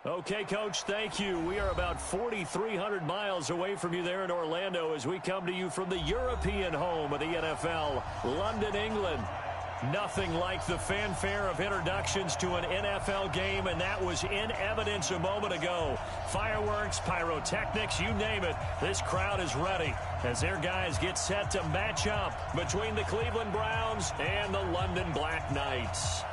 Okay, Coach, thank you. We are about 4,300 miles away from you there in Orlando as we come to you from the European home of the NFL, London, England. Nothing like the fanfare of introductions to an NFL game, and that was in evidence a moment ago. Fireworks, pyrotechnics, you name it. This crowd is ready as their guys get set to match up between the Cleveland Browns and the London Black Knights.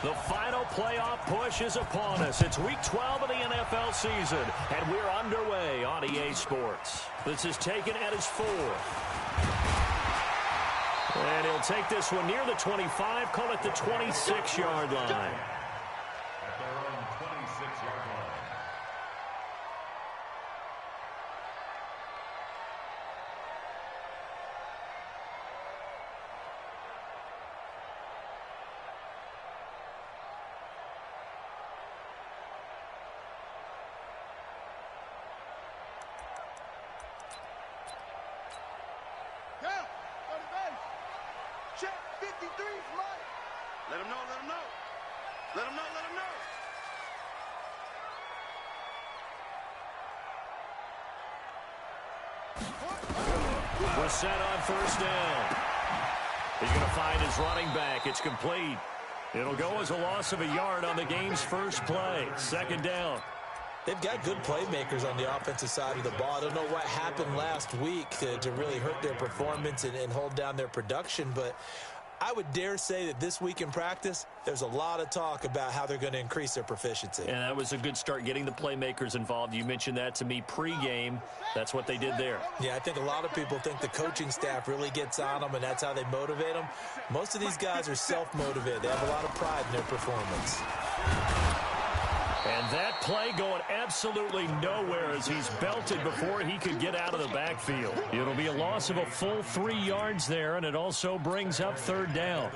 The final playoff push is upon us. It's Week 12 of the NFL season, and we're underway on EA Sports. This is taken at his 4. And he'll take this one near the 25, call it the 26-yard line. At their own 26-yard line. Check 53 flight. Let him know, let him know. Let him know, let him know. We're set on first down. He's going to find his running back. It's complete. It'll go as a loss of a yard on the game's first play. Second down. They've got good playmakers on the offensive side of the ball. I don't know what happened last week to really hurt their performance and hold down their production, but I would dare say that this week in practice, there's a lot of talk about how they're going to increase their proficiency. And that was a good start, getting the playmakers involved. You mentioned that to me pregame. That's what they did there. Yeah, I think a lot of people think the coaching staff really gets on them, and that's how they motivate them. Most of these guys are self-motivated. They have a lot of pride in their performance. And that play going absolutely nowhere as he's belted before he could get out of the backfield. It'll be a loss of a full 3 yards there, and it also brings up third down.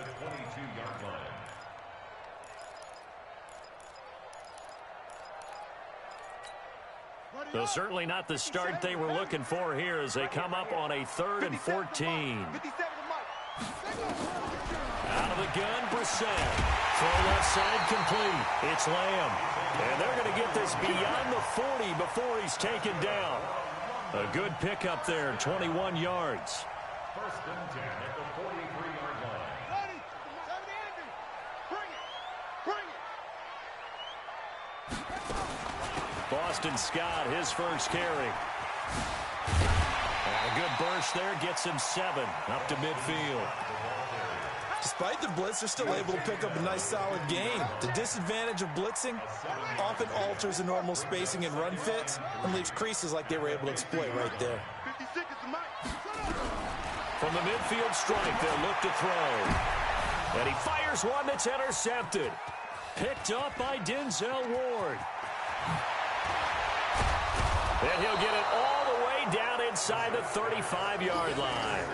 So certainly not the start they were looking for here as they come up on a 3rd and 14. Out of the gun, Brissett. Throw left side complete. It's Lamb. And they're going to get this beyond the 40 before he's taken down. A good pickup there, 21 yards. First and 10 at the 43-yard line. Boston Scott, his first carry. And a good burst there gets him 7 up to midfield. Despite the blitz, they're still able to pick up a nice, solid gain. The disadvantage of blitzing often alters the normal spacing and run fits and leaves creases like they were able to exploit right there. From the midfield strike, they'll look to throw. And he fires one that's intercepted. Picked up by Denzel Ward. And he'll get it all the way down inside the 35-yard line.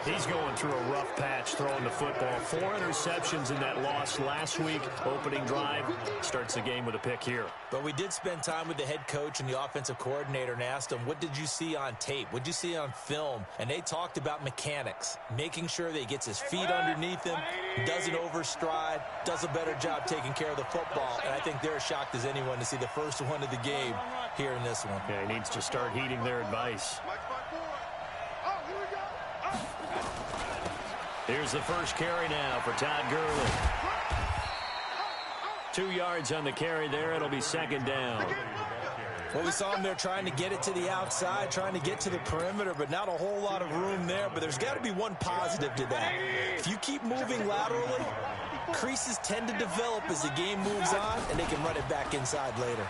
He's going through a rough patch throwing the football. 4 interceptions in that loss last week. Opening drive starts the game with a pick here. But we did spend time with the head coach and the offensive coordinator and asked them, what did you see on tape? What did you see on film? And they talked about mechanics, making sure that he gets his feet underneath him, doesn't overstride, does a better job taking care of the football. And I think they're as shocked as anyone to see the first one of the game here in this one. Yeah, he needs to start heeding their advice. Here's the first carry now for Todd Gurley. 2 yards on the carry there. It'll be second down. Well, we saw him there trying to get it to the outside, trying to get to the perimeter, but not a whole lot of room there. But there's got to be one positive to that. If you keep moving laterally, creases tend to develop as the game moves on, and they can run it back inside later.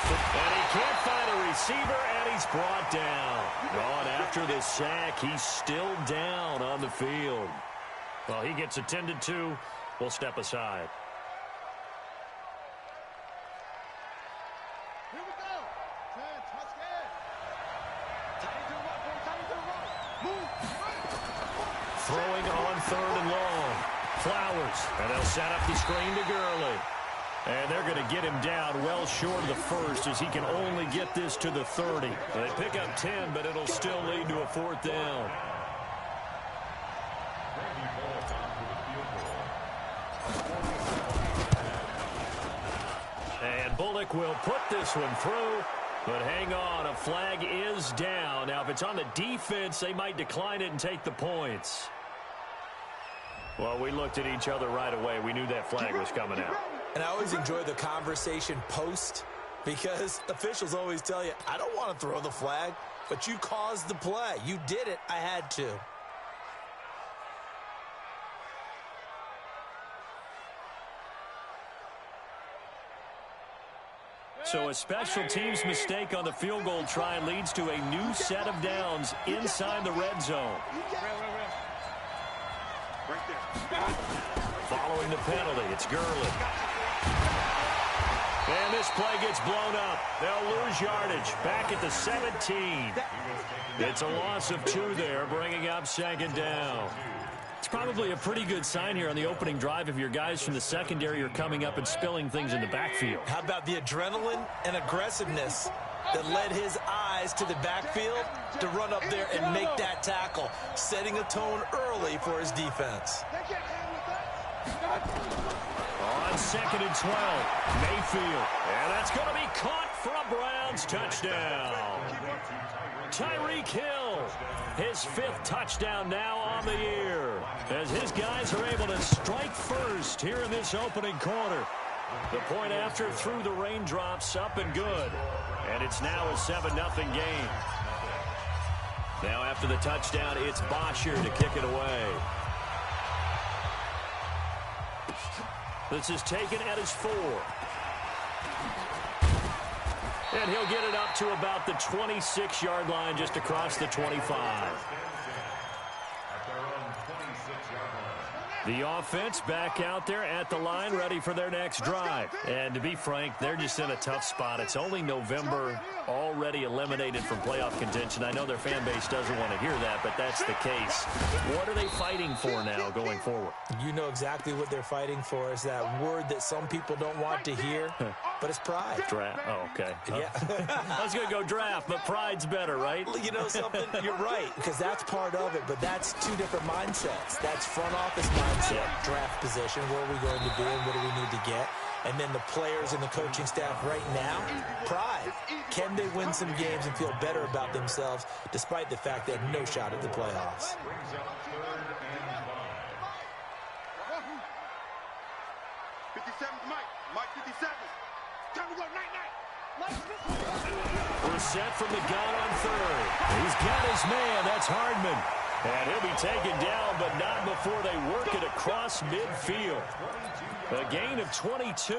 And he can't find a receiver, and he's brought down. On after the sack, he's still down on the field. Well, he gets attended to. We'll step aside. Here we go. Throwing on 3rd and long. Flowers. And they'll set up the screen to Gurley. And they're going to get him down well short of the first as he can only get this to the 30. They pick up 10, but it'll still lead to a 4th down. And Bullock will put this one through. But hang on, a flag is down. Now, if it's on the defense, they might decline it and take the points. Well, we looked at each other right away. We knew that flag was coming out. And I always enjoy the conversation post because officials always tell you, I don't want to throw the flag, but you caused the play. You did it. I had to. So a special teams mistake on the field goal try leads to a new set of downs inside the red zone. Right there. Following the penalty, it's Gurley. And this play gets blown up. They'll lose yardage. Back at the 17. It's a loss of 2 there, bringing up 2nd down. It's probably a pretty good sign here on the opening drive if your guys from the secondary are coming up and spilling things in the backfield. How about the adrenaline and aggressiveness that led his eyes to the backfield to run up there and make that tackle, setting a tone early for his defense. On 2nd and 12, Mayfield. And that's going to be caught for a Browns touchdown. Tyreek Hill, his 5th touchdown now on the year, as his guys are able to strike first here in this opening quarter. The point after through the raindrops, up and good. And it's now a 7-0 game. Now after the touchdown, it's Bosher to kick it away. This is taken at his 4. And he'll get it up to about the 26-yard line, just across the 25. The offense back out there at the line, ready for their next drive. And to be frank, they're just in a tough spot. It's only November, already eliminated from playoff contention. I know their fan base doesn't want to hear that, but that's the case. What are they fighting for now going forward? You know exactly what they're fighting for. Is that word that some people don't want to hear, but it's pride. Draft. Oh, okay. Yeah. I was going to go draft, but pride's better, right? You know something? You're right, because that's part of it, but that's 2 different mindsets. That's front office mindset, draft position, where are we going to be and what do we need to get? And then the players and the coaching staff right now, pride. Can they win some games and feel better about themselves despite the fact they have no shot at the playoffs? 57's Mike 57. Time to go, night. We're set from the gun on 3rd. He's got his man. That's Hardman. And he'll be taken down, but not before they work it across midfield. A gain of 22.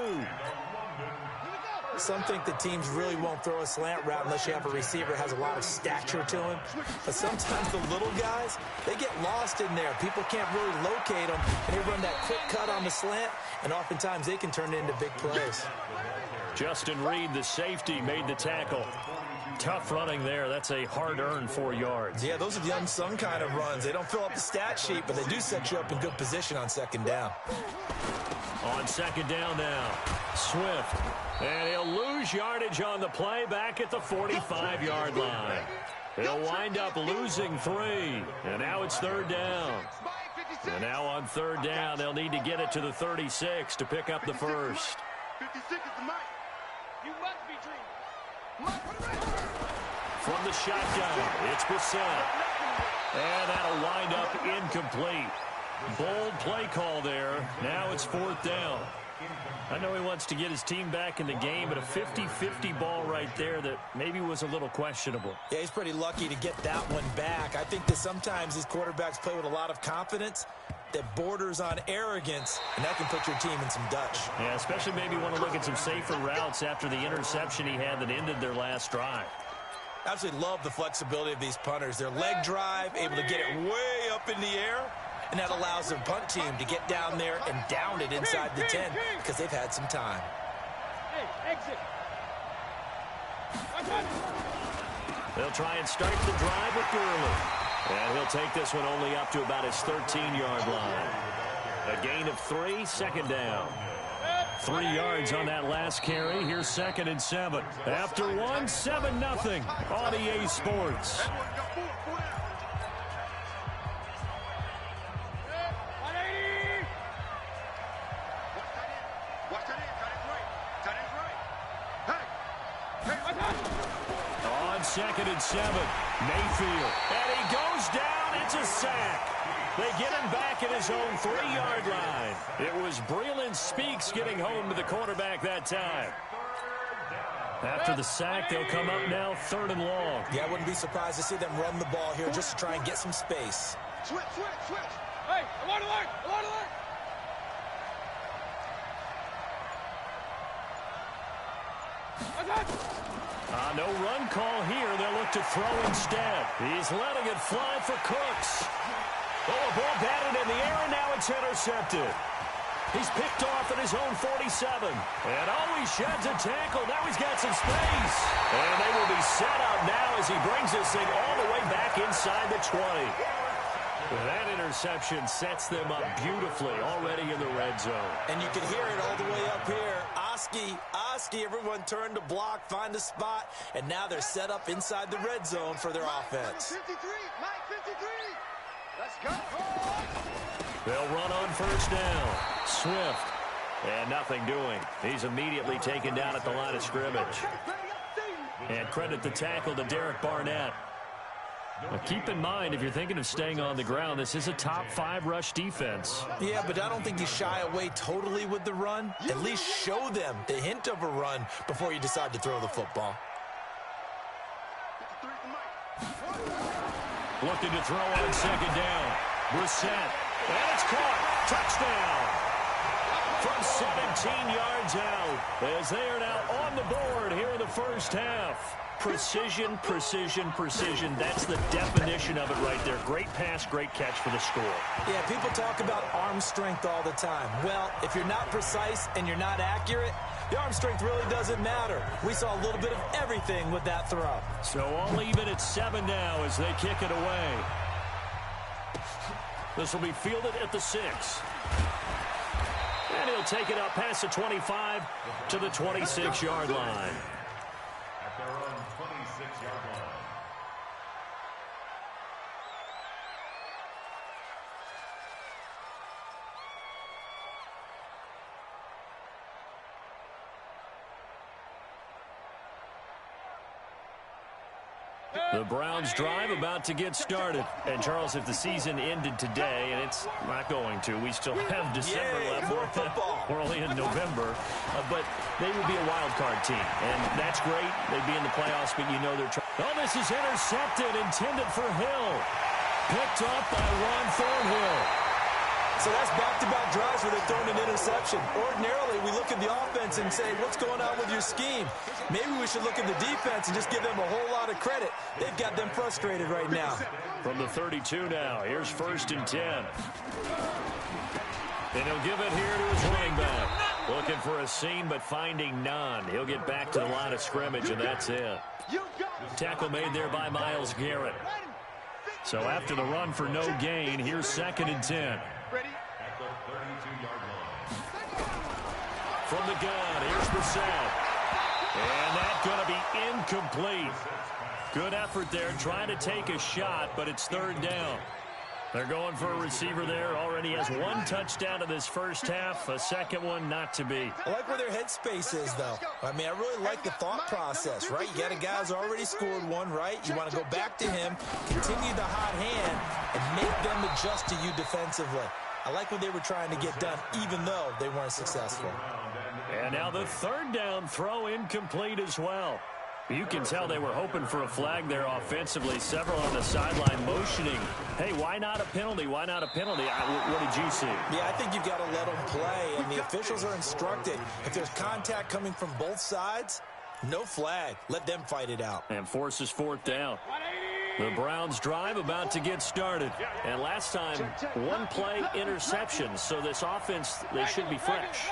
Some think the teams really won't throw a slant route unless you have a receiver that has a lot of stature to him. But sometimes the little guys, they get lost in there. People can't really locate them, and they run that quick cut on the slant, and oftentimes they can turn it into big plays. Justin Reed, the safety, made the tackle. Tough running there. That's a hard-earned 4 yards. Yeah, those are the unsung kind of runs. They don't fill up the stat sheet, but they do set you up in good position on 2nd down. On 2nd down now, Swift. And he'll lose yardage on the play back at the 45-yard line. He'll wind up losing 3. And now it's 3rd down. And now on 3rd down, they'll need to get it to the 36 to pick up the first. 56 is the Mike. You must be dreaming. From the shotgun, it's Bissett. And that'll wind up incomplete. Bold play call there. Now it's 4th down. I know he wants to get his team back in the game, but a 50-50 ball right there that maybe was a little questionable. Yeah, he's pretty lucky to get that one back. I think that sometimes these quarterbacks play with a lot of confidence that borders on arrogance, and that can put your team in some Dutch. Yeah, especially maybe want to look at some safer routes after the interception he had that ended their last drive. Absolutely love the flexibility of these punters. Their leg drive, able to get it way up in the air, and that allows their punt team to get down there and down it inside the 10 because they've had some time. Hey, exit. They'll try and start the drive with Gurley. And he'll take this one only up to about his 13-yard line. A gain of 3, 2nd down. 3 yards on that last carry. Here's 2nd and 7. After 1, 7-0 on EA Sports. On 2nd and 7, Mayfield. And he goes down. It's a sack. They get him back at his own 3-yard line. It was Breeland Speaks getting home to the quarterback that time. After the sack, they'll come up now 3rd and long. Yeah, I wouldn't be surprised to see them run the ball here just to try and get some space. Switch. Hey, alert, alert, alert, alert. No run call here. They'll look to throw instead. He's letting it fly for Cooks. Oh, a ball batted in the air, and now it's intercepted. He's picked off at his own 47. And he sheds a tackle. Now he's got some space. And they will be set up now as he brings this thing all the way back inside the 20. That interception sets them up beautifully already in the red zone. And you can hear it all the way up here. Oski, everyone turned to block, find a spot, and now they're set up inside the red zone for their offense. 53, Mike 53. Let's go. They'll run on 1st down. Swift. And nothing doing. He's immediately taken down at the line of scrimmage. And credit the tackle to Derek Barnett. Now keep in mind, if you're thinking of staying on the ground, this is a top 5 rush defense. Yeah, but I don't think you shy away totally with the run. At least show them the hint of a run before you decide to throw the football. Looking to throw on 2nd down. Brissett. And it's caught. Touchdown. From 17 yards out, as they are now on the board here in the first half. Precision, precision, precision. That's the definition of it right there. Great pass, great catch for the score. Yeah, people talk about arm strength all the time. Well, if you're not precise and you're not accurate, the arm strength really doesn't matter. We saw a little bit of everything with that throw. So all even at 7 now as they kick it away. This will be fielded at the 6. And he'll take it up past the 25 to the 26-yard line. At their own 26-yard line. The Browns drive about to get started. And, Charles, if the season ended today, and it's not going to, we still have December left. More football. We're only in November. But they would be a wild card team. And that's great. They'd be in the playoffs, but you know they're trying. Oh, this is intercepted, intended for Hill. Picked up by Ron Thornhill. So that's back-to-back drives where they've thrown an interception. Ordinarily, we look at the offense and say, what's going on with your scheme? Maybe we should look at the defense and just give them a whole lot of credit. They've got them frustrated right now. From the 32 now, here's 1st and 10. And he'll give it here to his running back. Looking for a seam, but finding none. He'll get back to the line of scrimmage, and that's it. Tackle made there by Myles Garrett. So after the run for no gain, here's 2nd and 10. Ready? At the 32-yard line. From the gun, here's Brissett. And that's going to be incomplete. Good effort there, trying to take a shot, but it's 3rd down. They're going for a receiver there. Already has 1 touchdown in this first half. A second one not to be. I like where their headspace is, though. I mean, I really like the thought process, right? You got a guy who's already scored 1, right? You want to go back to him, continue the hot hand, and make them adjust to you defensively. I like what they were trying to get done, even though they weren't successful. And now the 3rd down throw incomplete as well. You can tell they were hoping for a flag there offensively. Several on the sideline motioning. Hey, why not a penalty? Why not a penalty? What did you see? Yeah, I think you've got to let them play, and the officials are instructed. If there's contact coming from both sides, no flag. Let them fight it out. And forces 4th down. The Browns drive about to get started. And last time, 1 play interception. So this offense, they should be fresh.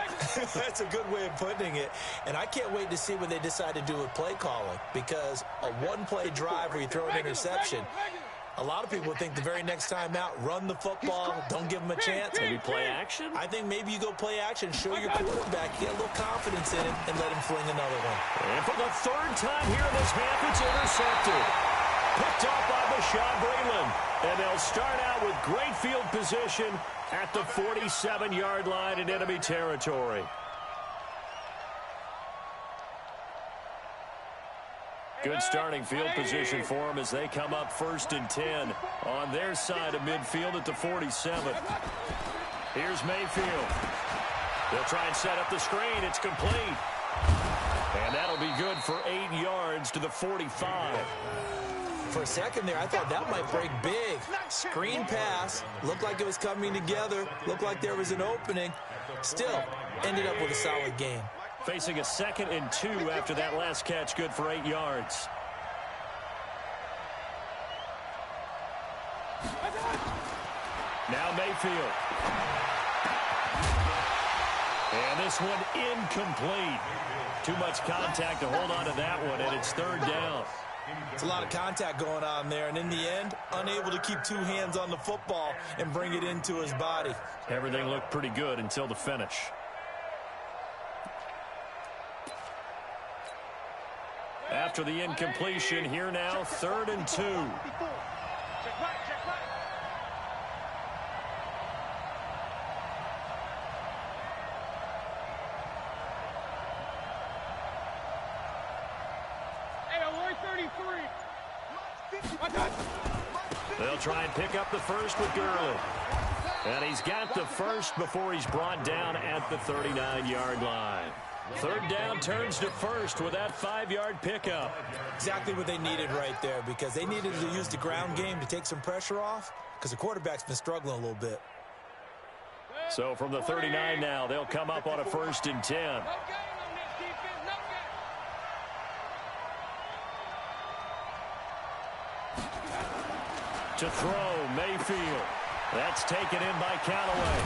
That's a good way of putting it. And I can't wait to see what they decide to do with play calling. Because a 1-play drive where you throw an interception, A lot of people think the very next time out, run the football, don't give him a chance. Maybe play action? I think maybe you go play action, show your quarterback, get a little confidence in him, and let him fling another one. And for the third time here in this half, it's intercepted. Picked off by Bashaud Breeland. And they'll start out with great field position at the 47-yard line in enemy territory. Good starting field position for them as they come up 1st and 10 on their side of midfield at the 47. Here's Mayfield. They'll try and set up the screen. It's complete. And that'll be good for 8 yards to the 45. For a second there, I thought that might break big. Screen pass. Looked like it was coming together. Looked like there was an opening. Still, ended up with a solid game. Facing a 2nd and 2 after that last catch, good for 8 yards. Now Mayfield. And this one incomplete. Too much contact to hold on to that one, and it's 3rd down. It's a lot of contact going on there, and in the end, unable to keep 2 hands on the football and bring it into his body. Everything looked pretty good until the finish. After the incompletion, here now, 3rd and 2. They'll try and pick up the first with Gurley. And he's got the first before he's brought down at the 39-yard line. 3rd down turns to 1st with that 5-yard pickup. Exactly what they needed right there, because they needed to use the ground game to take some pressure off, because the quarterback's been struggling a little bit. So from the 39 now, they'll come up on a 1st and 10. To throw, Mayfield. That's taken in by Callaway.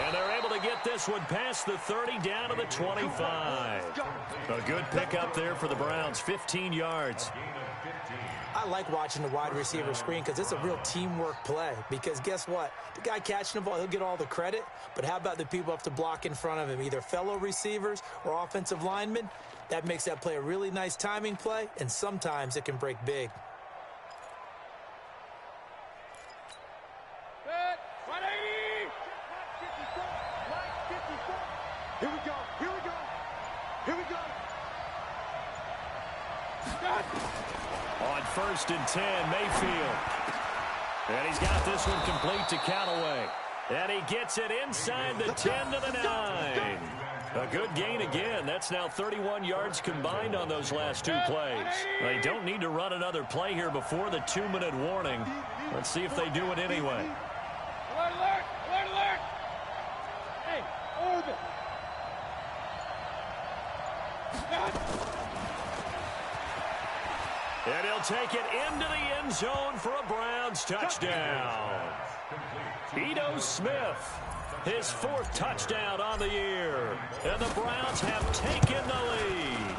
And they're able to get this one past the 30 down to the 25. A good pickup there for the Browns, 15 yards. I like watching the wide receiver screen because it's a real teamwork play. Because guess what? The guy catching the ball, he'll get all the credit. But how about the people up to block in front of him, either fellow receivers or offensive linemen? That makes that play a really nice timing play, and sometimes it can break big. Here we go. Here we go. Here we go. On 1st and 10, Mayfield. And he's got this one complete to Callaway. And he gets it inside the 10 to the 9. A good gain again. That's now 31 yards combined on those last 2 plays. They don't need to run another play here before the 2-minute warning. Let's see if they do it anyway. Alert, alert, alert, alert. Hey, orbit. And he'll take it into the end zone for a Browns touchdown. Ito Smith, his 4th touchdown on the year. And the Browns have taken the lead.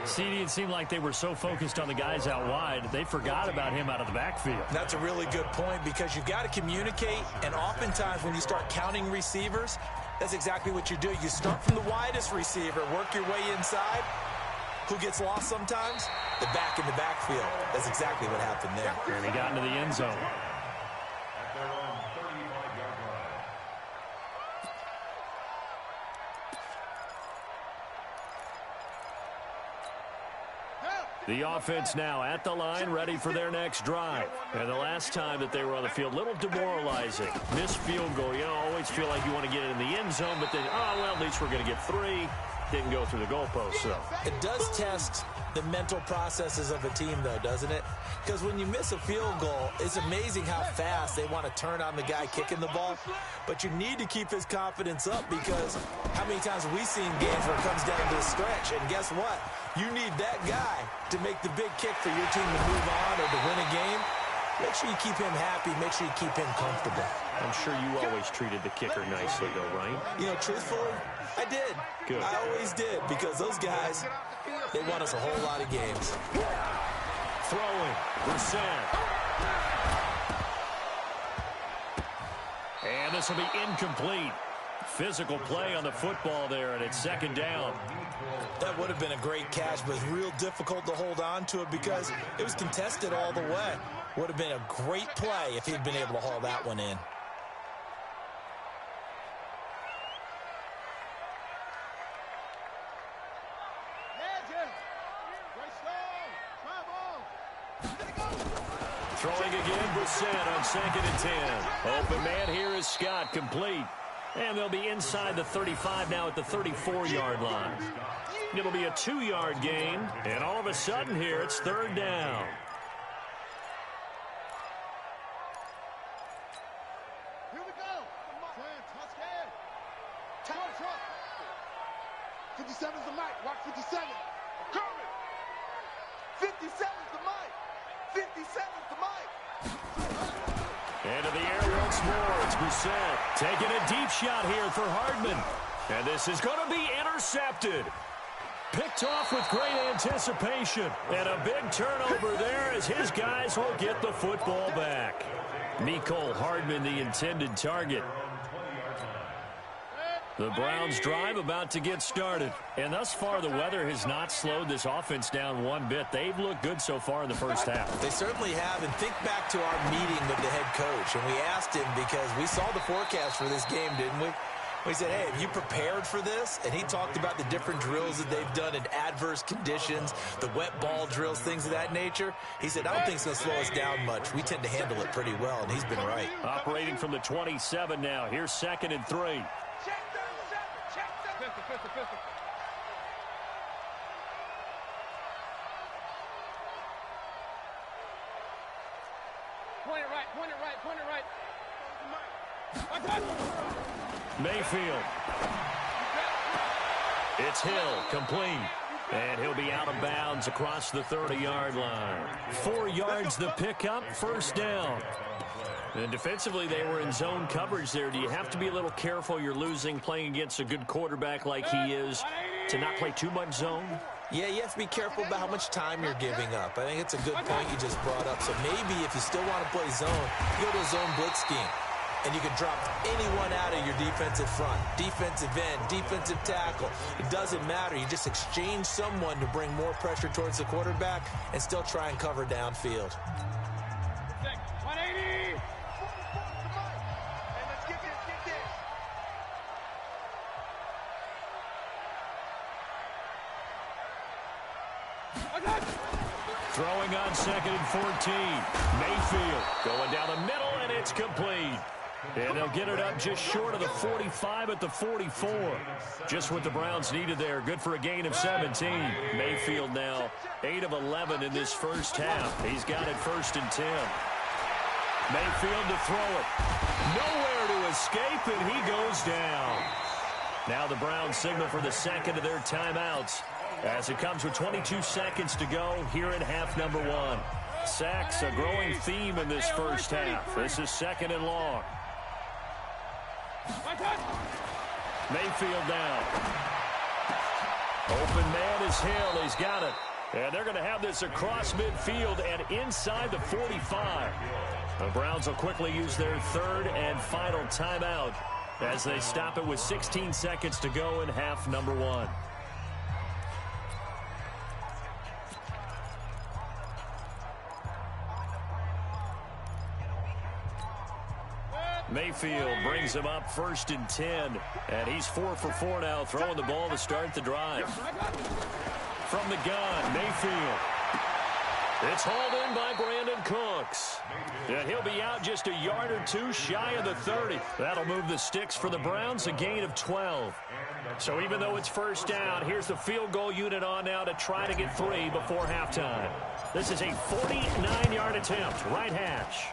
CD, it seemed like they were so focused on the guys out wide, they forgot about him out of the backfield. That's a really good point, because you've got to communicate, and oftentimes when you start counting receivers, that's exactly what you do. You start from the widest receiver, work your way inside. Who gets lost sometimes? The back in the backfield. That's exactly what happened there. And he got into the end zone. At their own 35-yard line. The offense now at the line, ready for their next drive. And the last time that they were on the field, a little demoralizing. Missed field goal. You always feel like you want to get it in the end zone, but then, well, at least we're going to get 3. Didn't go through the goalpost, so. It does test the mental processes of a team, though, doesn't it? Because when you miss a field goal, it's amazing how fast they want to turn on the guy kicking the ball. But you need to keep his confidence up, because how many times have we seen games where it comes down to a stretch? And guess what? You need that guy to make the big kick for your team to move on or to win a game. Make sure you keep him happy. Make sure you keep him comfortable. I'm sure you always treated the kicker nicely, though, right? You know, truthfully, I did. Good. I always did, because those guys, they won us a whole lot of games. Throwing. Brissett. And this will be incomplete. Physical play on the football there, and it's second down. That would have been a great catch, but it was real difficult to hold on to it because it was contested all the way. Would have been a great play if he'd been able to haul that one in. Throwing again, Brissett on 2nd and 10. Open man here is Scott, complete. And they'll be inside the 35 now at the 34-yard line. It'll be a 2-yard gain, and all of a sudden here it's third down. Here we go. 57 is the mic. Watch 57. Coming. 57 is the mic. 57 is the mic. Into the air once more. It's Brissett taking a deep shot here for Hardman. And this is going to be intercepted. Picked off with great anticipation. And a big turnover there as his guys will get the football back. Mecole Hardman, the intended target. The Browns drive about to get started. And thus far, the weather has not slowed this offense down one bit. They've looked good so far in the first half. They certainly have. And think back to our meeting with the head coach. And we asked him because we saw the forecast for this game, didn't we? We said, hey, have you prepared for this? And he talked about the different drills that they've done in adverse conditions, the wet ball drills, things of that nature. He said, I don't think it's going to slow us down much. We tend to handle it pretty well, and he's been right. Operating from the 27 now. Here's 2nd and 3. Point it right, point it right, point it right. Mayfield. It's Hill, complete. And he'll be out of bounds across the 30-yard line. 4 yards the pickup, first down. And defensively, they were in zone coverage there. Do you have to be a little careful? You're losing, playing against a good quarterback like he is, to not play too much zone? Yeah, you have to be careful about how much time you're giving up. I think it's a good point you just brought up. So maybe if you still want to play zone, you go to a zone blitz scheme. And you can drop anyone out of your defensive front, defensive end, defensive tackle. It doesn't matter. You just exchange someone to bring more pressure towards the quarterback and still try and cover downfield. 180! Throwing on 2nd and 14. Mayfield going down the middle, and it's complete. And they'll get it up just short of the 45 at the 44. Just what the Browns needed there. Good for a gain of 17. Mayfield now 8 of 11 in this first half. He's got it 1st and 10. Mayfield to throw it. Nowhere to escape, and he goes down. Now the Browns signal for the second of their timeouts as it comes with 22 seconds to go here in half number 1. Sacks, a growing theme in this first half. This is 2nd and long. Mayfield down. Open man is Hill. He's got it. And they're going to have this across midfield and inside the 45. The Browns will quickly use their third and final timeout as they stop it with 16 seconds to go in half number 1. Mayfield brings him up 1st and 10. And he's 4 for 4 now, throwing the ball to start the drive. From the gun, Mayfield. It's hauled in by Brandon Cooks. And he'll be out just a yard or two shy of the 30. That'll move the sticks for the Browns, a gain of 12. So even though it's first down, here's the field goal unit on now to try to get 3 before halftime. This is a 49-yard attempt, right hash.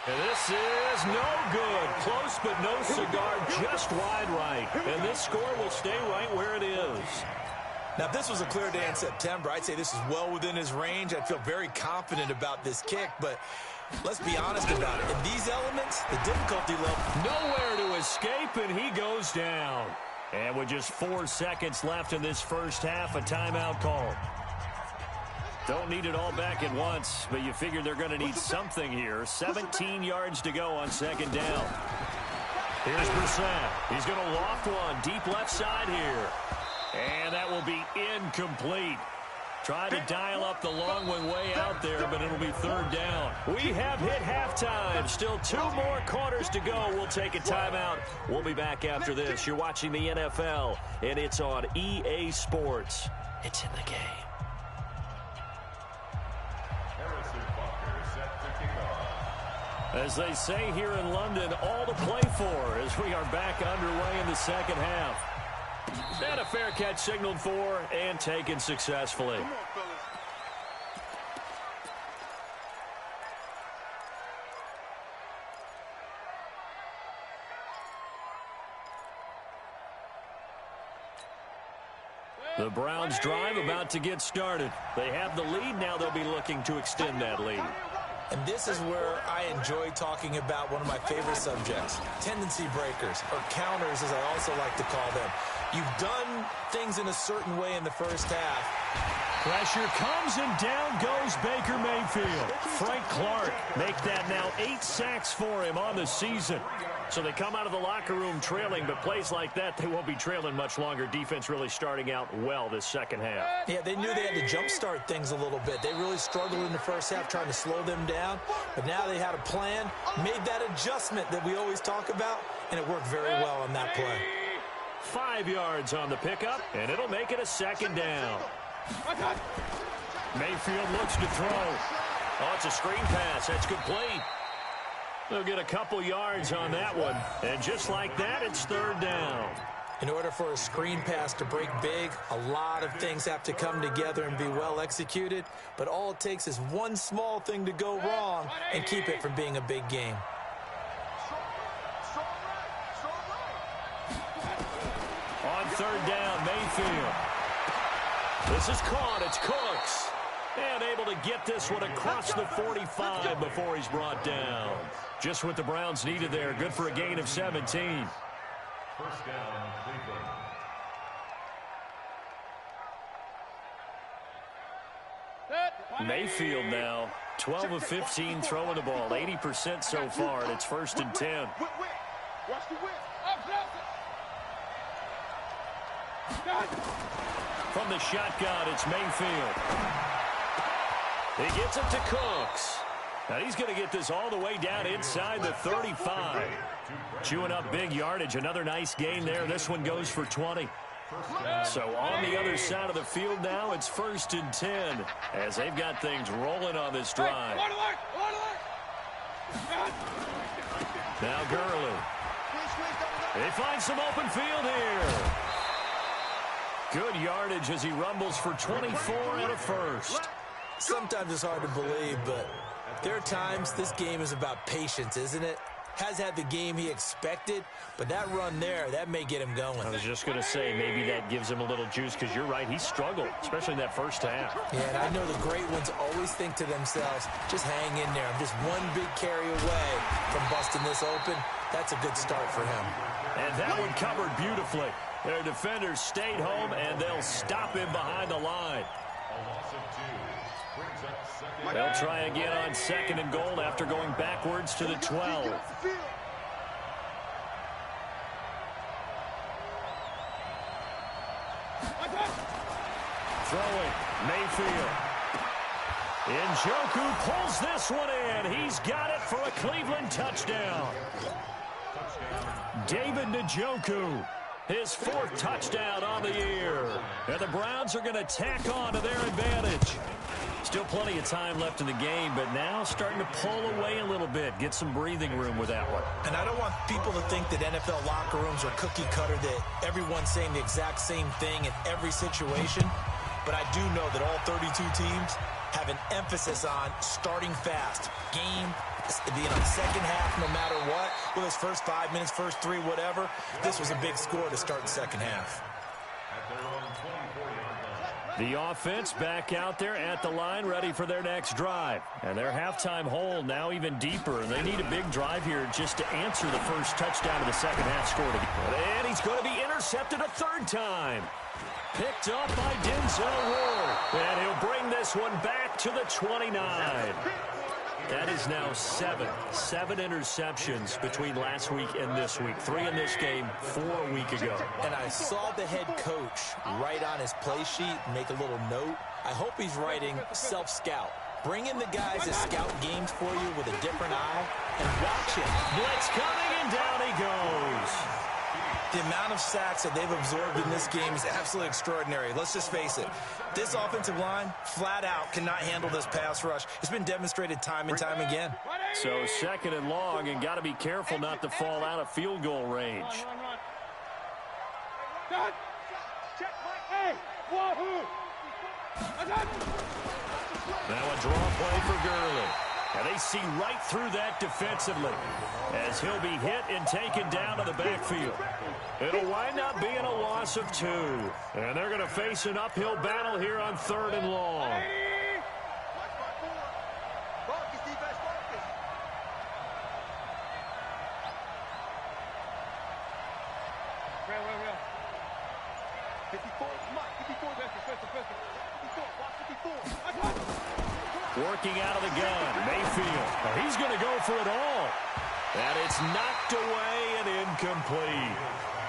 And this is no good. Close but no cigar, just wide right. And this score will stay right where it is. Now, if this was a clear day in September, I'd say this is well within his range. I'd feel very confident about this kick, but let's be honest about it. In these elements, the difficulty level. Nowhere to escape, and he goes down. And with just 4 seconds left in this first half, a timeout call. Don't need it all back at once, but you figure they're going to need something here. 17 yards to go on second down. Here's Brissett. He's going to loft one deep left side here. And that will be incomplete. Try to dial up the long one way out there, but it'll be third down. We have hit halftime. Still 2 more quarters to go. We'll take a timeout. We'll be back after this. You're watching the NFL, and it's on EA Sports. It's in the game. As they say here in London, all to play for as we are back underway in the second half. And a fair catch signaled for and taken successfully. Come on, fellas. The Browns drive about to get started. They have the lead. Now they'll be looking to extend that lead. And this is where I enjoy talking about one of my favorite subjects, tendency breakers, or counters as I also like to call them. You've done things in a certain way in the first half. Pressure comes and down goes Baker Mayfield. Frank Clark make that now 8 sacks for him on the season. So they come out of the locker room trailing, but plays like that, they won't be trailing much longer. Defense really starting out well this second half. Yeah, they knew they had to jumpstart things a little bit. They really struggled in the first half trying to slow them down, but now they had a plan, made that adjustment that we always talk about, and it worked very well on that play. 5 yards on the pickup, and it'll make it a second down. Mayfield looks to throw. Oh, it's a screen pass. That's complete. They'll get a couple yards on that one. And just like that, it's third down. In order for a screen pass to break big, a lot of things have to come together and be well executed. But all it takes is one small thing to go wrong and keep it from being a big game. On third down, Mayfield. This is caught. It's Cooks. And able to get this one across the 45 before he's brought down. Just what the Browns needed there. Good for a gain of 17. First down, Cleveland. Mayfield now, 12 of 15 throwing the ball, 80% so far, and it's first and 10. Watch the whip. From the shotgun, it's Mayfield. He gets it to Cooks. Now he's going to get this all the way down inside the 35. Chewing up big yardage. Another nice gain there. This one goes for 20. So on the other side of the field now, it's first and 10 as they've got things rolling on this drive. Now Gurley. They find some open field here. Good yardage as he rumbles for 24 and a first. Sometimes it's hard to believe, but there are times this game is about patience, isn't it? Has had the game he expected, but that run there, that may get him going. I was just going to say, maybe that gives him a little juice, because you're right, he struggled, especially in that first half. Yeah, and I know the great ones always think to themselves, just hang in there. I'm just one big carry away from busting this open. That's a good start for him. And that one covered beautifully. Their defenders stayed home, and they'll stop him behind the line. They'll try again on second and goal after going backwards to the 12. Throwing, Mayfield. Njoku pulls this one in. He's got it for a Cleveland touchdown. David Njoku, his 4th touchdown on the year. And the Browns are going to tack on to their advantage. Still plenty of time left in the game, but now starting to pull away a little bit. Get some breathing room with that one. And I don't want people to think that NFL locker rooms are cookie cutter, that everyone's saying the exact same thing in every situation. But I do know that all 32 teams have an emphasis on starting fast. Game, second half, no matter what. Whether it's first 5 minutes, first 3, whatever. This was a big score to start the second half. The offense back out there at the line, ready for their next drive. And their halftime hole now even deeper. And they need a big drive here just to answer the first touchdown of the second half scored. And he's going to be intercepted a 3rd time. Picked up by Denzel Ward. And he'll bring this one back to the 29. That is now seven interceptions between last week and this week. 3 in this game, 4 a week ago. And I saw the head coach write on his play sheet, make a little note. I hope he's writing self-scout. Bring in the guys that scout games for you with a different eye and watch him. Blitz coming, and down he goes. The amount of sacks that they've absorbed in this game is absolutely extraordinary. Let's just face it. This offensive line, flat out, cannot handle this pass rush. It's been demonstrated time and time again. So 2nd and long, and got to be careful not to fall out of field goal range. Now a draw play for Gurley. And they see right through that defensively as he'll be hit and taken down to the backfield. It'll wind up being a loss of 2. And they're going to face an uphill battle here on 3rd and long. Working out of the gun, Mayfield. Oh, he's going to go for it all. And it's knocked away and incomplete.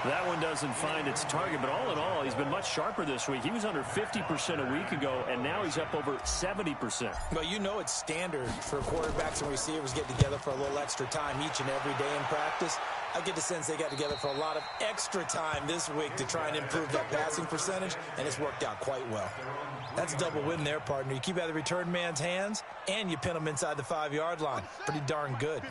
That one doesn't find its target, but all in all, he's been much sharper this week. He was under 50% a week ago, and now he's up over 70%. Well, you know it's standard for quarterbacks and receivers get together for a little extra time each and every day in practice. I get the sense they got together for a lot of extra time this week to try and improve that passing percentage, and it's worked out quite well. That's a double win there, partner. You keep out of the return man's hands, and you pin him inside the 5-yard line. Pretty darn good.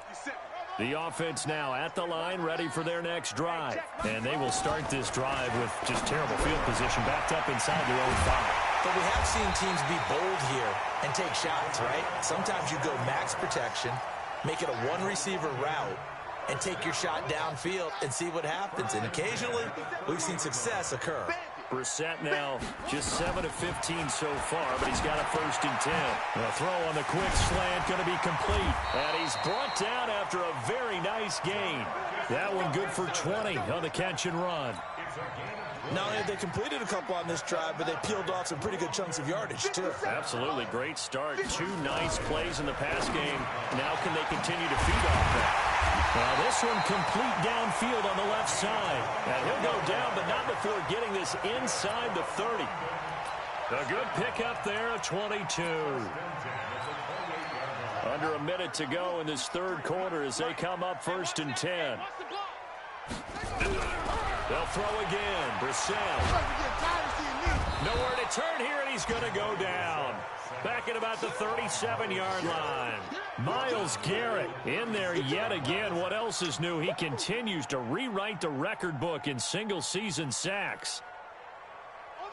The offense now at the line, ready for their next drive. And they will start this drive with just terrible field position, backed up inside their own 5. But we have seen teams be bold here and take shots, right? Sometimes you go max protection, make it a one-receiver route, and take your shot downfield and see what happens. And occasionally, we've seen success occur. Brissett now just 7 of 15 so far, but he's got a 1st and 10. The throw on the quick slant going to be complete. And he's brought down after a very nice gain. That one good for 20 on the catch and run. Not only have they completed a couple on this drive, but they peeled off some pretty good chunks of yardage, too. Absolutely. Great start. 2 nice plays in the pass game. Now can they continue to feed off that? Now this one complete downfield on the left side. And he'll go down, but not before getting this inside the 30. A good pickup there, a 22. Under a minute to go in this 3rd quarter as they come up 1st and 10. They'll throw again. Brissett. Nowhere to turn here, and he's going to go down. Back at about the 37-yard line. Myles Garrett in there yet again. What else is new? He continues to rewrite the record book in single-season sacks.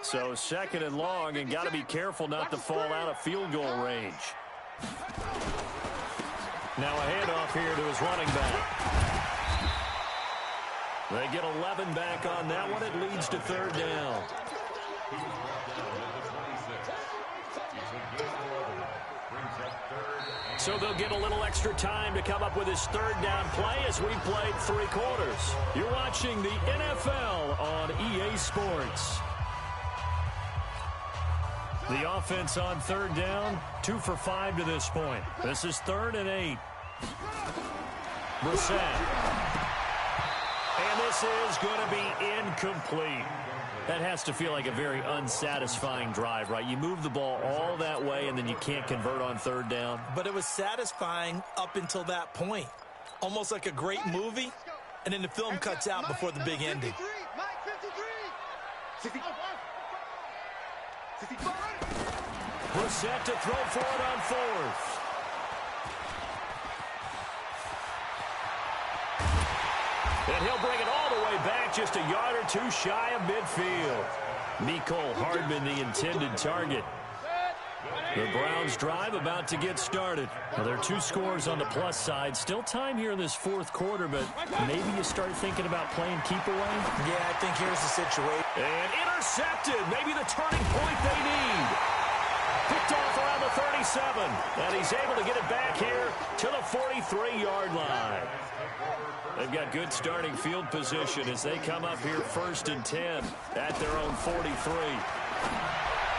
So 2nd and long, and got to be careful not to fall out of field goal range. Now a handoff here to his running back. They get 11 back on that one. It leads to 3rd down. So they'll get a little extra time to come up with his 3rd down play as we've played 3 quarters. You're watching the NFL on EA Sports. The offense on 3rd down, 2 for 5 to this point. This is 3rd and 8. Brissett. And this is going to be incomplete. That has to feel like a very unsatisfying drive, right? You move the ball all that way, and then you can't convert on 3rd down. But it was satisfying up until that point. Almost like a great movie, and then the film cuts out before the big ending. Brissett to throw for it on 4th. And he'll bring it all the way back, just a yard or 2 shy of midfield. Mecole Hardman, the intended target. The Browns drive about to get started. Well, there are 2 scores on the plus side. Still time here in this 4th quarter, but maybe you start thinking about playing keep away. Yeah, I think here's the situation. And intercepted. Maybe the turning point they need. Picked off around the 37. And he's able to get it back here to the 43-yard line. They've got good starting field position as they come up here 1st and 10 at their own 43.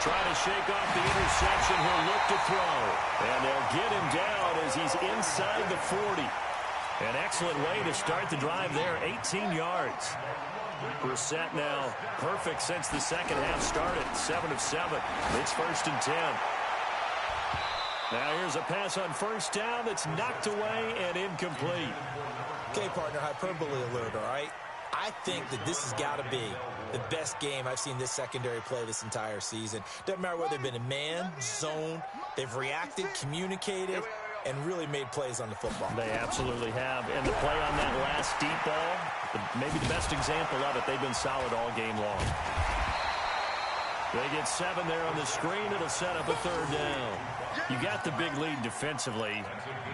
Trying to shake off the interception. He'll look to throw. And they'll get him down as he's inside the 40. An excellent way to start the drive there, 18 yards. Brissett now perfect since the second half started, 7 of 7. It's 1st and 10. Now here's a pass on 1st down that's knocked away and incomplete. Okay, partner, hyperbole alert, all right? I think that this has got to be the best game I've seen this secondary play this entire season. Doesn't matter whether they've been in man, zone, they've reacted, communicated, and really made plays on the football. They absolutely have. And the play on that last deep ball, maybe the best example of it, they've been solid all game long. They get 7 there on the screen. It'll set up a 3rd down. You got the big lead defensively,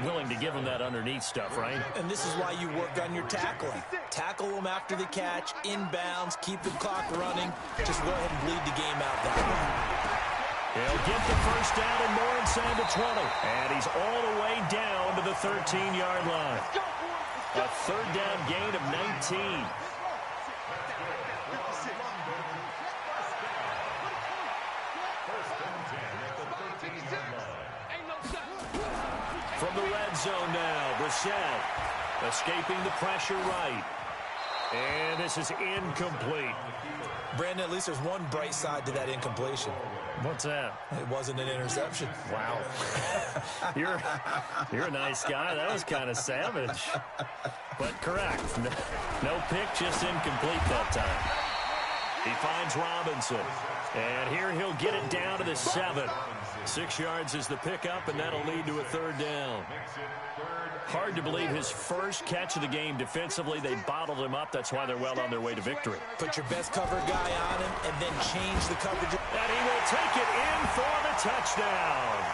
willing to give them that underneath stuff, right? And this is why you work on your tackling. Tackle them after the catch, inbounds, keep the clock running. Just go ahead and bleed the game out that way. He'll get the 1st down and more inside the 20. And he's all the way down to the 13-yard line. A 3rd down gain of 19. From the red zone now, Brissett escaping the pressure right. And this is incomplete. Brandon, at least there's one bright side to that incompletion. What's that? It wasn't an interception. Wow. You're a nice guy. That was kind of savage. But correct. No pick, just incomplete that time. He finds Robinson. And here he'll get it down to the 7. 6 yards is the pickup, and that'll lead to a 3rd down. Hard to believe his first catch of the game defensively. They bottled him up. That's why they're well on their way to victory. Put your best cover guy on him and then change the coverage. And he will take it in for the touchdown.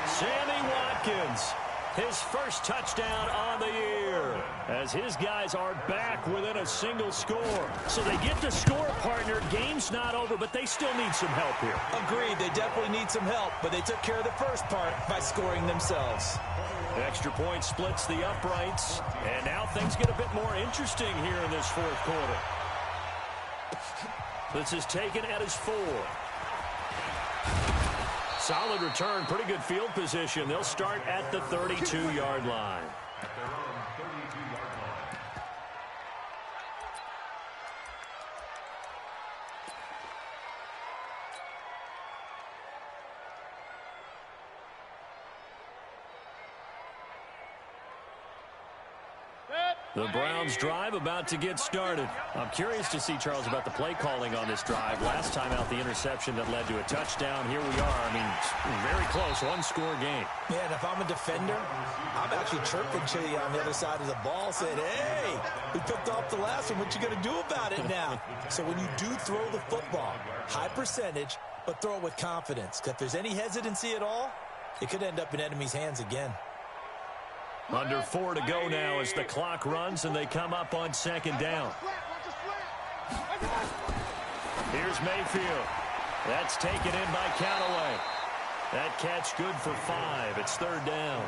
Sammy Watkins, his first touchdown on the year, as his guys are back within a single score. So they get the score, partner. Game's not over, but they still need some help here. Agreed. They definitely need some help, but they took care of the first part by scoring themselves. Extra point splits the uprights, and now things get a bit more interesting here in this 4th quarter. This is taken at his 4. Solid return, pretty good field position. They'll start at the 32-yard line. The Browns drive about to get started. I'm curious to see, Charles, about the play calling on this drive. Last time out, the interception that led to a touchdown. Here we are. I mean, very close, 1-score game. Yeah, and if I'm a defender, I'm actually chirping to you on the other side of the ball, saying, hey, we picked off the last one. What you going to do about it now? So when you do throw the football, high percentage, but throw it with confidence. Because if there's any hesitancy at all, it could end up in enemy's hands again. Under 4 to go now as the clock runs and they come up on 2nd down. Here's Mayfield. That's taken in by Callaway. That catch good for 5. It's 3rd down.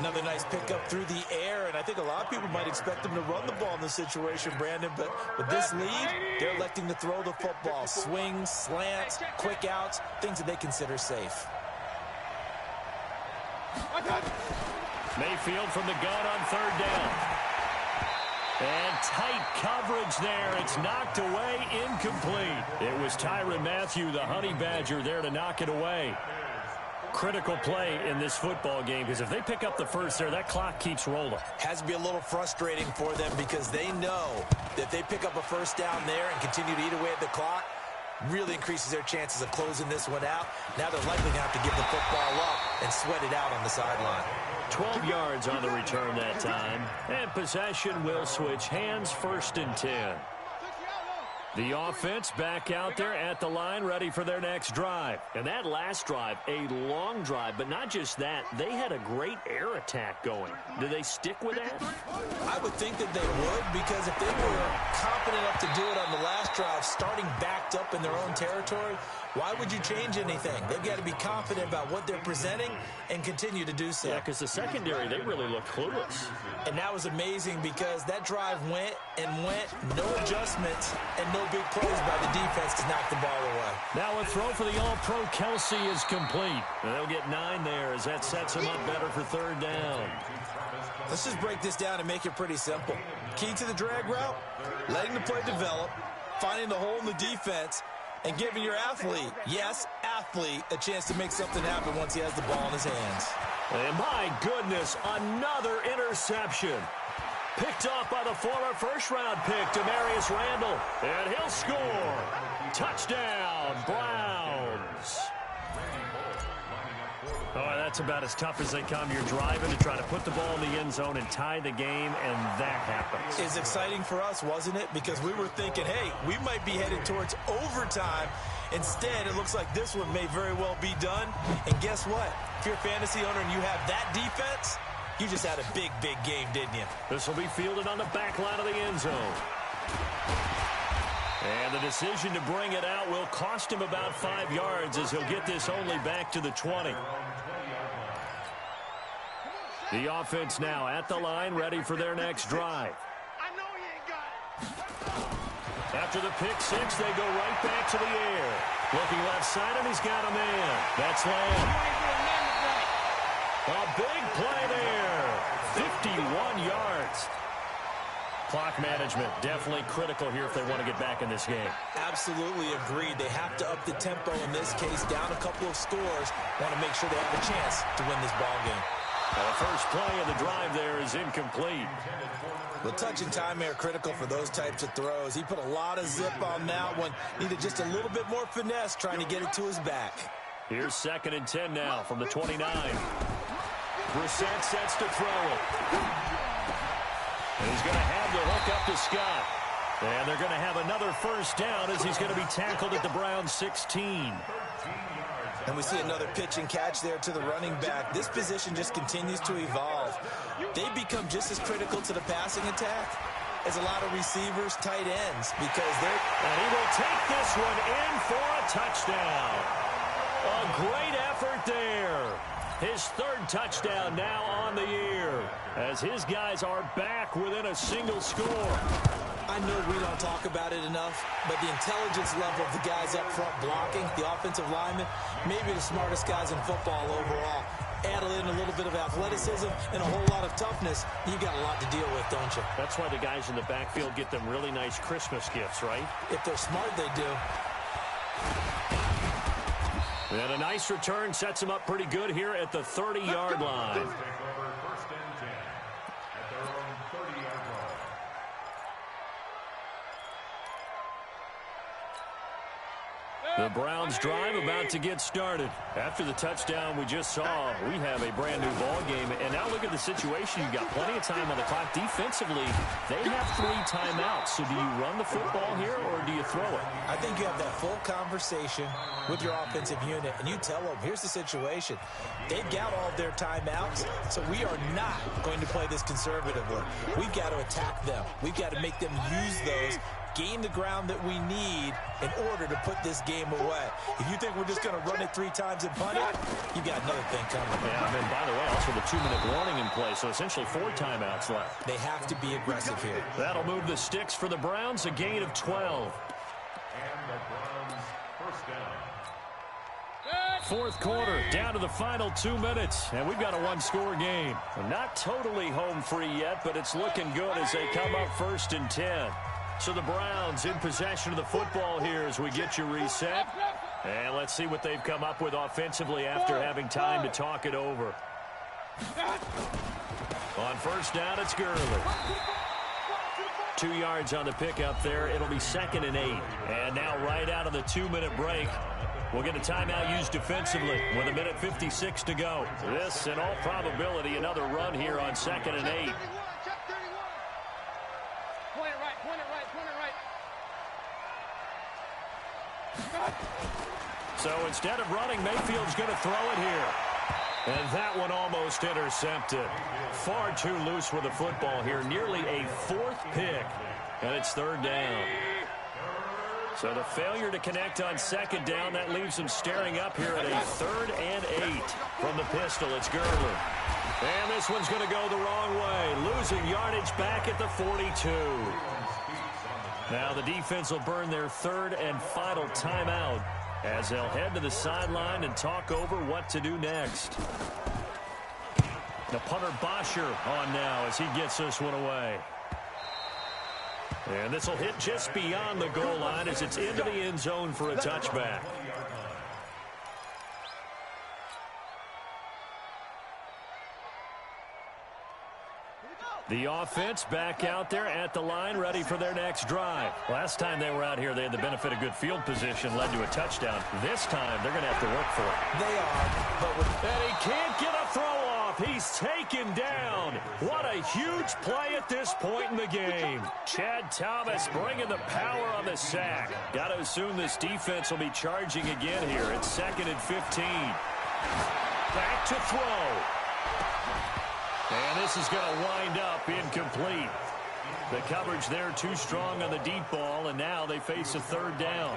Another nice pickup through the air, and I think a lot of people might expect them to run the ball in this situation, Brandon, but with this lead, they're electing to throw the football. Swings, slants, quick outs, things that they consider safe. Mayfield from the gun on 3rd down. And tight coverage there. It's knocked away, incomplete. It was Tyrann Mathieu, the Honey Badger, there to knock it away. Critical play in this football game, because if they pick up the first there, that clock keeps rolling. Has to be a little frustrating for them because they know that if they pick up a first down there and continue to eat away at the clock, really increases their chances of closing this one out. Now they're likely to have to give the football up and sweat it out on the sideline. 12 yards on the return that time. And possession will switch hands, 1st and 10. The offense back out there at the line, ready for their next drive. And that last drive, a long drive, but not just that. They had a great air attack going. Do they stick with that? I would think that they would, because if they were confident enough to do it on the last drive, starting backed up in their own territory, why would you change anything? They've got to be confident about what they're presenting and continue to do so. Yeah, because the secondary, they really look clueless. And that was amazing because that drive went and went, no adjustments, and no big plays by the defense to knock the ball away. Now a throw for the All-Pro Kelsey is complete. And they'll get 9 there as that sets him up better for 3rd down. Let's just break this down and make it pretty simple. Key to the drag route, letting the play develop, finding the hole in the defense, and giving your athlete, yes, athlete, a chance to make something happen once he has the ball in his hands. And my goodness, another interception. Picked off by the former first-round pick, Demarius Randall. And he'll score. Touchdown, Browns. Oh, that's about as tough as they come. You're driving to try to put the ball in the end zone and tie the game, and that happens. It's exciting for us, wasn't it? Because we were thinking, hey, we might be headed towards overtime. Instead, it looks like this one may very well be done. And guess what? If you're a fantasy owner and you have that defense, you just had a big, big game, didn't you? This will be fielded on the back line of the end zone. And the decision to bring it out will cost him about 5 yards as he'll get this only back to the 20. The offense now at the line, ready for their next drive. I know he ain't got it. After the pick six, they go right back to the air. Looking left side, and he's got a man. That's Lamb. A big play there. 51 yards. Clock management definitely critical here if they want to get back in this game. Absolutely agreed. They have to up the tempo in this case, down a couple of scores. Want to make sure they have a chance to win this ball game. The first play of the drive there is incomplete. The touch and time are critical for those types of throws. He put a lot of zip on that one. Needed just a little bit more finesse trying to get it to his back. Here's 2nd and 10 now from the 29. Brissett sets to throw it. And he's going to have the hook up to Scott. And they're going to have another first down as he's going to be tackled at the Browns 16. And we see another pitch and catch there to the running back. This position just continues to evolve. They become just as critical to the passing attack as a lot of receivers, tight ends, because they're... And he will take this one in for a touchdown. A great effort there. His 3rd touchdown now on the year as his guys are back within a single score. I know we don't talk about it enough, but the intelligence level of the guys up front blocking, the offensive linemen, maybe the smartest guys in football overall. Add in a little bit of athleticism and a whole lot of toughness, you got a lot to deal with, don't you? That's why the guys in the backfield get them really nice Christmas gifts, right? If they're smart, they do. And a nice return sets him up pretty good here at the 30-yard line. The Browns drive about to get started. After the touchdown we just saw, we have a brand new ball game. And now look at the situation. You've got plenty of time on the clock. Defensively, they have 3 timeouts. So do you run the football here or do you throw it? I think you have that full conversation with your offensive unit, and you tell them, here's the situation. They've got all their timeouts, so we are not going to play this conservatively. We've got to attack them. We've got to make them use those, gain the ground that we need in order to put this game away. If you think we're just going to run it 3 times and punt it, you've got another thing coming. Yeah, and by the way, also the 2-minute warning in play, so essentially 4 timeouts left. They have to be aggressive here. That'll move the sticks for the Browns, a gain of 12. And the Browns first down. 4th quarter, down to the final 2 minutes, and we've got a 1-score game. Not totally home free yet, but it's looking good as they come up 1st and 10. So the Browns in possession of the football here as we get you reset. And let's see what they've come up with offensively after having time to talk it over. On 1st down, it's Gurley. 2 yards on the pickup there. It'll be 2nd and 8. And now right out of the 2-minute break, we'll get a timeout used defensively with 1:56 to go. This, in all probability, another run here on 2nd and 8. Point it right, point it right, point it right. So instead of running, Mayfield's going to throw it here. And that one almost intercepted. Far too loose with the football here. Nearly a fourth pick. And it's third down. So the failure to connect on second down, that leaves them staring up here at a 3rd and 8. From the pistol, it's Gurley. And this one's going to go the wrong way. Losing yardage back at the 42. Now the defense will burn their 3rd and final timeout as they'll head to the sideline and talk over what to do next. The punter Bosher on now as he gets this one away. And this will hit just beyond the goal line as it's into the end zone for a touchback. The offense back out there at the line, ready for their next drive. Last time they were out here, they had the benefit of good field position, led to a touchdown. This time, they're going to have to work for it. They are, but and he can't get a throw off. He's taken down. What a huge play at this point in the game. Chad Thomas bringing the power on the sack. Got to assume this defense will be charging again here. It's 2nd and 15. Back to throw. And this is going to wind up incomplete. The coverage there too strong on the deep ball, and now they face a 3rd down.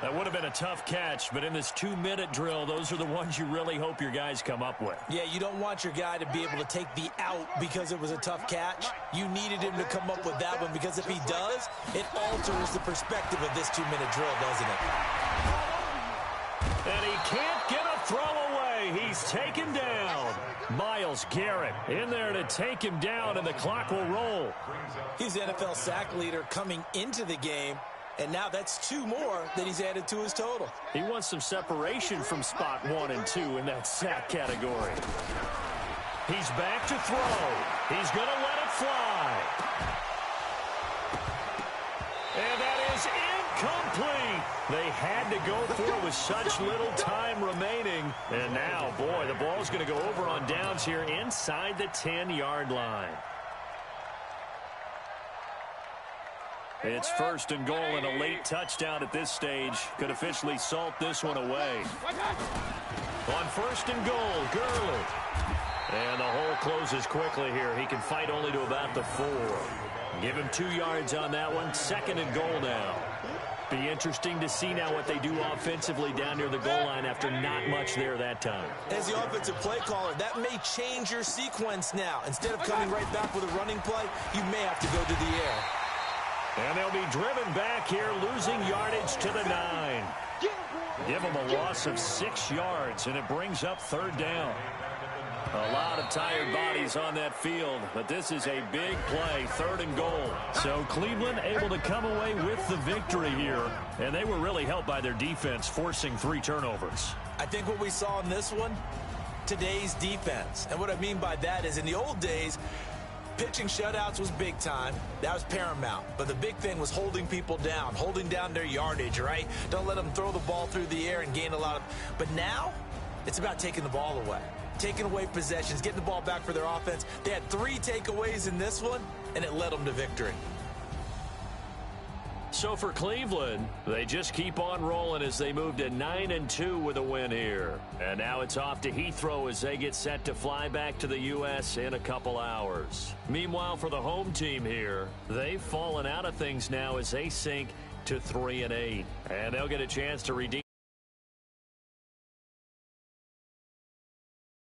That would have been a tough catch, but in this 2-minute drill, those are the ones you really hope your guys come up with. Yeah, you don't want your guy to be able to take the out because it was a tough catch. You needed him to come up with that one because if he does, it alters the perspective of this 2-minute drill, doesn't it? And he can't get a throw away. He's taken down. Myles Garrett in there to take him down, and the clock will roll. He's the NFL sack leader coming into the game, and now that's 2 more that he's added to his total. He wants some separation from spot 1 and 2 in that sack category. He's back to throw. He's going to let it fly. And that is incomplete. They had to go for it with such little time remaining. And now, boy, the ball's going to go over on downs here inside the 10-yard line. It's 1st and goal, and a late touchdown at this stage could officially salt this one away. On 1st and goal, Gurley. And the hole closes quickly here. He can fight only to about the 4. Give him 2 yards on that one. 2nd and goal now. Be interesting to see now what they do offensively down near the goal line after not much there that time. As the offensive play caller, that may change your sequence now. Instead of coming right back with a running play, you may have to go to the air. And they'll be driven back here, losing yardage to the 9. Give them a loss of 6 yards, and it brings up 3rd down. A lot of tired bodies on that field, but this is a big play, 3rd and goal. So Cleveland able to come away with the victory here, and they were really helped by their defense, forcing 3 turnovers. I think what we saw in this one, today's defense. And what I mean by that is in the old days, pitching shutouts was big time. That was paramount. But the big thing was holding people down, holding down their yardage, right? Don't let them throw the ball through the air and gain a lot of... But now, it's about taking the ball away. Taking away possessions, getting the ball back for their offense. They had 3 takeaways in this one, and it led them to victory. So for Cleveland, they just keep on rolling as they move to 9-2 with a win here. And now it's off to Heathrow as they get set to fly back to the U.S. in a couple hours. Meanwhile, for the home team here, they've fallen out of things now as they sink to 3-8. And they'll get a chance to redeem